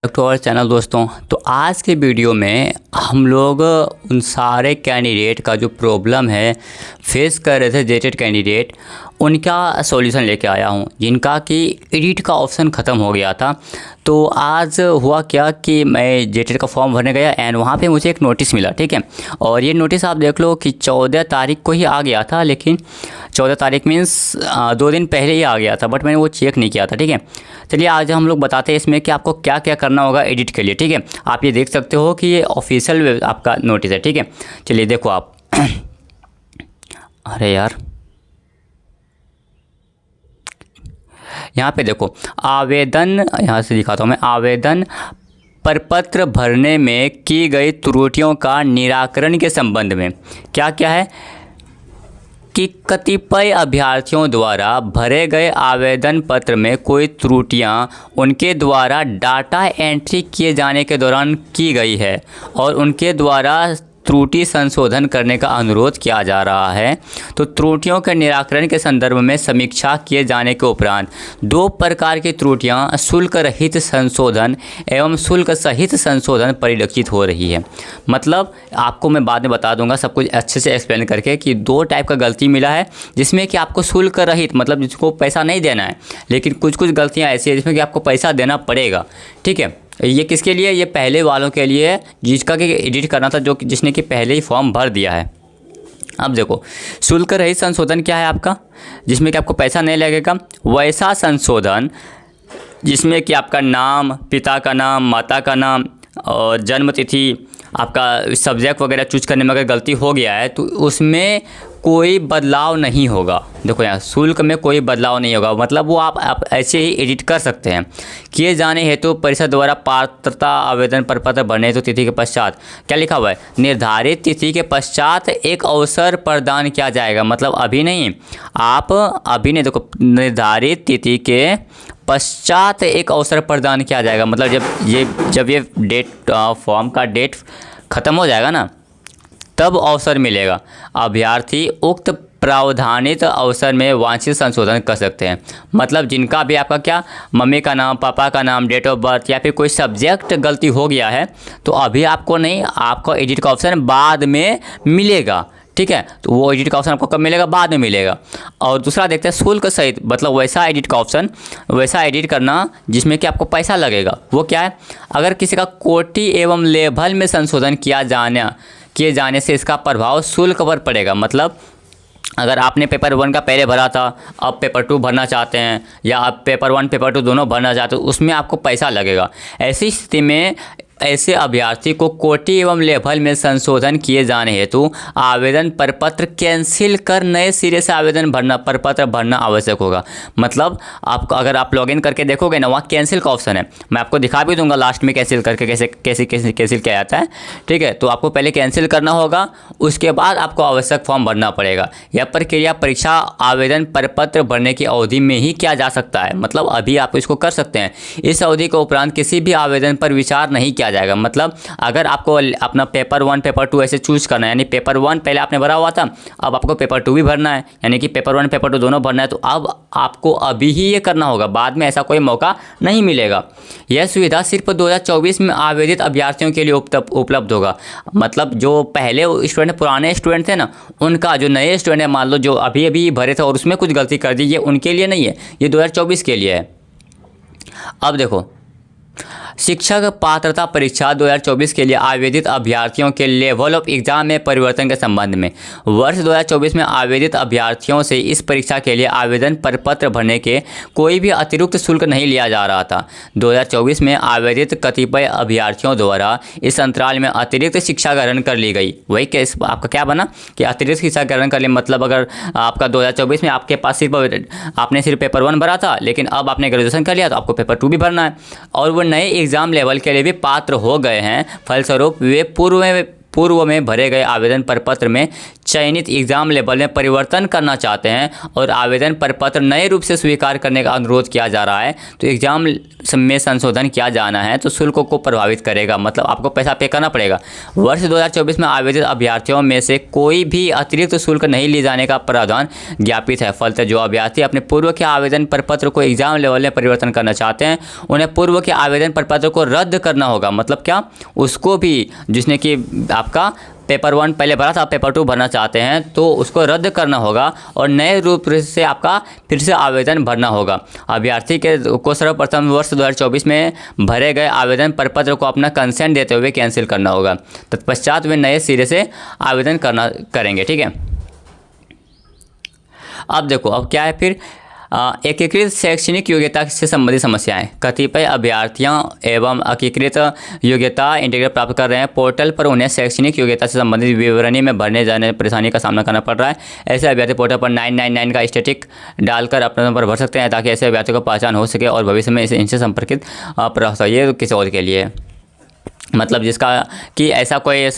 To our channel दोस्तों। तो आज के वीडियो में हम लोग उन सारे कैंडिडेट का जो प्रॉब्लम है फेस कर रहे थे जेटेड कैंडिडेट, उनका सॉल्यूशन लेके आया हूँ, जिनका कि एडिट का ऑप्शन ख़त्म हो गया था। तो आज हुआ क्या कि मैं जेटेड का फॉर्म भरने गया एंड वहाँ पे मुझे एक नोटिस मिला, ठीक है। और ये नोटिस आप देख लो कि 14 तारीख को ही आ गया था, लेकिन 14 तारीख मीन्स 2 दिन पहले ही आ गया था, बट मैंने वो चेक नहीं किया था, ठीक है। चलिए आज हम लोग बताते हैं इसमें कि आपको क्या क्या करना होगा एडिट के लिए, ठीक है। आप ये देख सकते हो कि ये ऑफिशियल आपका नोटिस है, ठीक है। चलिए देखो आप अरे यार, यहाँ पे देखो आवेदन, यहाँ से दिखाता हूँ मैं, आवेदन प्रपत्र भरने में की गई त्रुटियों का निराकरण के संबंध में क्या क्या है कि कतिपय अभ्यर्थियों द्वारा भरे गए आवेदन पत्र में कोई त्रुटियां उनके द्वारा डाटा एंट्री किए जाने के दौरान की गई है और उनके द्वारा त्रुटि संशोधन करने का अनुरोध किया जा रहा है। तो त्रुटियों के निराकरण के संदर्भ में समीक्षा किए जाने के उपरांत 2 प्रकार की त्रुटियां शुल्क रहित संशोधन एवं शुल्क सहित संशोधन परिलक्षित हो रही है। मतलब आपको मैं बाद में बता दूंगा सब कुछ अच्छे से एक्सप्लेन करके कि 2 टाइप का गलती मिला है, जिसमें कि आपको शुल्क रहित मतलब जिसको पैसा नहीं देना है, लेकिन कुछ कुछ गलतियाँ ऐसी है जिसमें कि आपको पैसा देना पड़ेगा, ठीक है। ये किसके लिए? ये पहले वालों के लिए जिसका कि एडिट करना था, जो जिसने कि पहले ही फॉर्म भर दिया है। अब देखो शुल्क रहित संशोधन क्या है आपका, जिसमें कि आपको पैसा नहीं लगेगा। वैसा संशोधन जिसमें कि आपका नाम, पिता का नाम, माता का नाम और जन्म तिथि, आपका सब्जेक्ट वगैरह चूज करने में अगर गलती हो गया है तो उसमें कोई बदलाव नहीं होगा। देखो यहाँ शुल्क में कोई बदलाव नहीं होगा, मतलब वो आप ऐसे ही एडिट कर सकते हैं। किए जाने हेतु परिषद द्वारा पात्रता आवेदन प्रपत्र भरने हेतु तिथि के पश्चात क्या लिखा हुआ है, निर्धारित तिथि के पश्चात एक अवसर प्रदान किया जाएगा। मतलब अभी नहीं, आप अभी नहीं, देखो निर्धारित तिथि के पश्चात एक अवसर प्रदान किया जाएगा। मतलब जब ये डेट फॉर्म का डेट ख़त्म हो जाएगा ना, तब अवसर मिलेगा। अभ्यर्थी उक्त प्रावधानित अवसर में वांछित संशोधन कर सकते हैं। मतलब जिनका भी आपका क्या मम्मी का नाम, पापा का नाम, डेट ऑफ बर्थ या फिर कोई सब्जेक्ट गलती हो गया है तो अभी आपको नहीं, आपको एडिट का ऑप्शन बाद में मिलेगा, ठीक है। तो वो एडिट का ऑप्शन आपको कब मिलेगा? बाद में मिलेगा। और दूसरा देखते हैं शुल्क सहित, मतलब वैसा एडिट का ऑप्शन, वैसा एडिट करना जिसमें कि आपको पैसा लगेगा। वो क्या है? अगर किसी का कोटि एवं लेवल में संशोधन किए जाने से इसका प्रभाव शुल्क पर पड़ेगा। मतलब अगर आपने पेपर 1 का पहले भरा था, अब पेपर 2 भरना चाहते हैं, या आप पेपर 1 पेपर 2 दोनों भरना चाहते हो, उसमें आपको पैसा लगेगा। ऐसी स्थिति में ऐसे अभ्यर्थी को कोटि एवं लेवल में संशोधन किए जाने हेतु आवेदन प्रपत्र कैंसिल कर नए सिरे से आवेदन प्रपत्र भरना आवश्यक होगा। मतलब आपको अगर आप लॉगिन करके देखोगे ना, वहाँ कैंसिल का ऑप्शन है, मैं आपको दिखा भी दूंगा लास्ट में कैंसिल करके कैसे कैंसिल किया जाता है, ठीक है। तो आपको पहले कैंसिल करना होगा, उसके बाद आपको आवश्यक फॉर्म भरना पड़ेगा। यह प्रक्रिया परीक्षा आवेदन प्रपत्र भरने की अवधि में ही किया जा सकता है। मतलब अभी आप इसको कर सकते हैं। इस अवधि के उपरांत किसी भी आवेदन पर विचार नहीं किया जाएगा। मतलब अगर आपको अपना पेपर 1 पेपर 2 ऐसे चूज करना है, यानी पेपर 1 पहले आपने भरा हुआ था, अब आपको पेपर 2 भी भरना है, यानी कि पेपर 1 पेपर 2 दोनों भरना है, तो अब आपको अभी ही ये करना होगा, बाद में ऐसा कोई मौका नहीं मिलेगा। यह सुविधा सिर्फ 2024 में आवेदित अभ्यर्थियों के लिए उपलब्ध होगा। मतलब जो पहले स्टूडेंट, पुराने स्टूडेंट थे ना, उनका, जो नए स्टूडेंट है, मान लो जो अभी अभी भरे थे और उसमें कुछ गलती कर दी, ये उनके लिए नहीं है, ये 2024 के लिए है। अब देखो शिक्षक पात्रता परीक्षा 2024 के लिए आवेदित अभ्यर्थियों के लेवल ऑफ एग्जाम में परिवर्तन के संबंध में वर्ष 2024 में आवेदित अभ्यर्थियों से इस परीक्षा के लिए आवेदन प्रपत्र भरने के कोई भी अतिरिक्त शुल्क नहीं लिया जा रहा था। 2024 में आवेदित कतिपय अभ्यर्थियों द्वारा इस अंतराल में अतिरिक्त शिक्षा ग्रहण कर ली गई। वही केस आपका क्या बना कि अतिरिक्त शिक्षा ग्रहण कर ली। मतलब अगर आपका 2024 में आपके पास आपने सिर्फ पेपर 1 भरा था, लेकिन अब आपने ग्रेजुएशन कर लिया तो आपको पेपर 2 भी भरना है, और वो नए एग्ज़ाम लेवल के लिए भी पात्र हो गए हैं। फलस्वरूप वे पूर्व में भरे गए आवेदन प्रपत्र में चयनित एग्ज़ाम लेवल में परिवर्तन करना चाहते हैं और आवेदन प्रपत्र नए रूप से स्वीकार करने का अनुरोध किया जा रहा है तो एग्ज़ाम में संशोधन किया जाना है तो शुल्क को प्रभावित करेगा, मतलब आपको पैसा पे करना पड़ेगा। वर्ष 2024 में आवेदित अभ्यर्थियों में से कोई भी अतिरिक्त शुल्क नहीं लिए जाने का प्रावधान ज्ञापित है। फलतः जो अभ्यर्थी अपने पूर्व के आवेदन प्रपत्र को एग्जाम लेवल में परिवर्तन करना चाहते हैं उन्हें पूर्व के आवेदन प्रपत्र को रद्द करना होगा। मतलब क्या, उसको भी जिसने कि आपका पेपर 1 पहले भरा था, पेपर 2 भरना चाहते हैं तो उसको रद्द करना होगा और नए रूप से आपका फिर से आवेदन भरना होगा। अभ्यर्थी को सर्वप्रथम वर्ष 2024 में भरे गए आवेदन प्रपत्र को अपना कंसेंट देते हुए कैंसिल करना होगा। तत्पश्चात वे नए सिरे से आवेदन करेंगे। ठीक है, अब देखो अब क्या है फिर एकीकृत शैक्षणिक योग्यता से संबंधित समस्याएं। कतिपय अभ्यर्थियां एवं एकीकृत योग्यता इंटीग्रेट प्राप्त कर रहे हैं, पोर्टल पर उन्हें शैक्षणिक योग्यता से संबंधित विवरणी में भरने जाने परेशानी का सामना करना पड़ रहा है। ऐसे अभ्यर्थी पोर्टल पर 999 का स्टैटिक डालकर अपना नंबर भर सकते हैं ताकि ऐसे अभ्यर्थियों को पहचान हो सके और भविष्य में इनसे संपर्कित प्रयास हो। ये किसी और के लिए, मतलब जिसका कि ऐसा कोई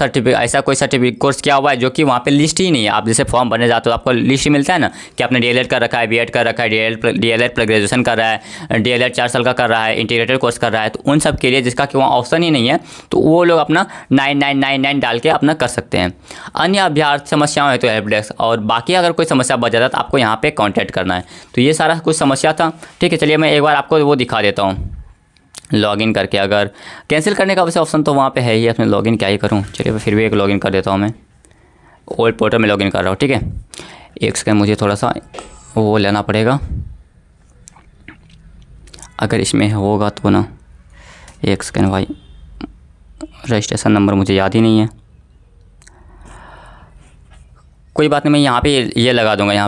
सर्टिफिकेट कोर्स किया हुआ है जो कि वहाँ पे लिस्ट ही नहीं है। आप जैसे फॉर्म भरने जाते हो आपको लिस्ट ही मिलता है ना कि आपने डीएलएड कर रखा है, बीएड कर रखा है, डीएलएड प्लस ग्रेजुएशन कर रहा है, डीएलएड 4 साल का कर रहा है, इंटीग्रेटेड कोर्स कर रहा है, तो उन सब के लिए जिसका कि वहाँ ऑप्शन ही नहीं है तो वो लोग अपना 9999 डाल के अपना कर सकते हैं। अन्य अभ्यर्थी समस्याएं है तो हेल्प डेस्क, और बाकी अगर कोई समस्या बच जाता है तो आपको यहाँ पे कॉन्टैक्ट करना है। तो ये सारा कुछ समस्या था। ठीक है, चलिए मैं एक बार आपको वो दिखा देता हूँ लॉगिन करके। अगर कैंसिल करने का वैसे ऑप्शन तो वहाँ पे है ही, अपने लॉगिन क्या ही करूँ। चलिए फिर भी एक लॉगिन कर देता हूँ, मैं ओल्ड पोर्टल में लॉगिन कर रहा हूँ। ठीक है, एक सेकंड मुझे थोड़ा सा वो लेना पड़ेगा, अगर इसमें होगा तो ना। एक सेकंड भाई, रजिस्ट्रेशन नंबर मुझे याद ही नहीं है। कोई बात नहीं, मैं यहाँ पे ये लगा दूँगा, यहाँ